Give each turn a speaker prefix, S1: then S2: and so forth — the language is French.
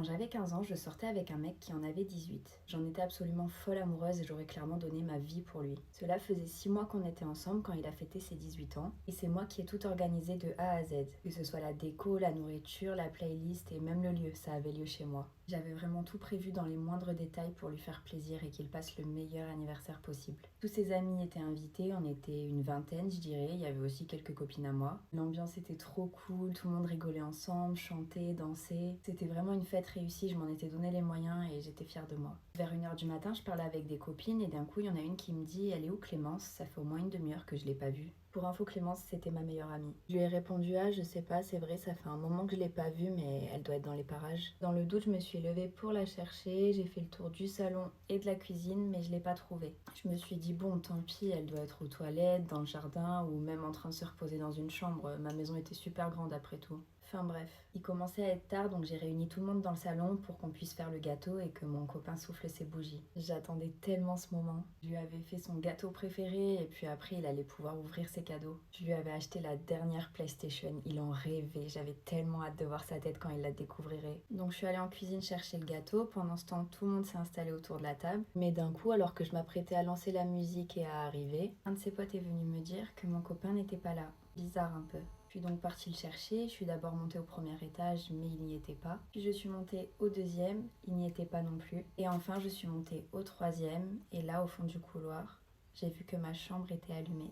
S1: Quand j'avais 15 ans, je sortais avec un mec qui en avait 18. J'en étais absolument folle amoureuse et j'aurais clairement donné ma vie pour lui. Cela faisait 6 mois qu'on était ensemble quand il a fêté ses 18 ans et c'est moi qui ai tout organisé de A à Z. Que ce soit la déco, la nourriture, la playlist et même le lieu, ça avait lieu chez moi. J'avais vraiment tout prévu dans les moindres détails pour lui faire plaisir et qu'il passe le meilleur anniversaire possible. Tous ses amis étaient invités, on était une vingtaine je dirais, il y avait aussi quelques copines à moi. L'ambiance était trop cool, tout le monde rigolait ensemble, chantait, dansait. C'était vraiment une fête réussie, je m'en étais donné les moyens et j'étais fière de moi. Vers 1h du matin, je parlais avec des copines et d'un coup, il y en a une qui me dit « Elle est où Clémence ? Ça fait au moins une demi-heure que je l'ai pas vue. » Pour info, Clémence, c'était ma meilleure amie. Je lui ai répondu « Ah, je sais pas, c'est vrai, ça fait un moment que je l'ai pas vue, mais elle doit être dans les parages. » Dans le doute, je me suis levée pour la chercher, j'ai fait le tour du salon et de la cuisine, mais je l'ai pas trouvée. Je me suis dit « Bon, tant pis, elle doit être aux toilettes, dans le jardin ou même en train de se reposer dans une chambre. Ma maison était super grande après tout. » Enfin bref, il commençait à être tard donc j'ai réuni tout le monde dans le salon pour qu'on puisse faire le gâteau et que mon copain souffle ses bougies. J'attendais tellement ce moment. Je lui avais fait son gâteau préféré et puis après il allait pouvoir ouvrir ses cadeaux. Je lui avais acheté la dernière PlayStation, il en rêvait, j'avais tellement hâte de voir sa tête quand il la découvrirait. Donc je suis allée en cuisine chercher le gâteau, pendant ce temps tout le monde s'est installé autour de la table. Mais d'un coup, alors que je m'apprêtais à lancer la musique et à arriver, un de ses potes est venu me dire que mon copain n'était pas là. Bizarre un peu. Je suis donc partie le chercher, je suis d'abord montée au premier étage mais il n'y était pas. Puis je suis montée au deuxième, il n'y était pas non plus. Et enfin je suis montée au troisième et là au fond du couloir, j'ai vu que ma chambre était allumée.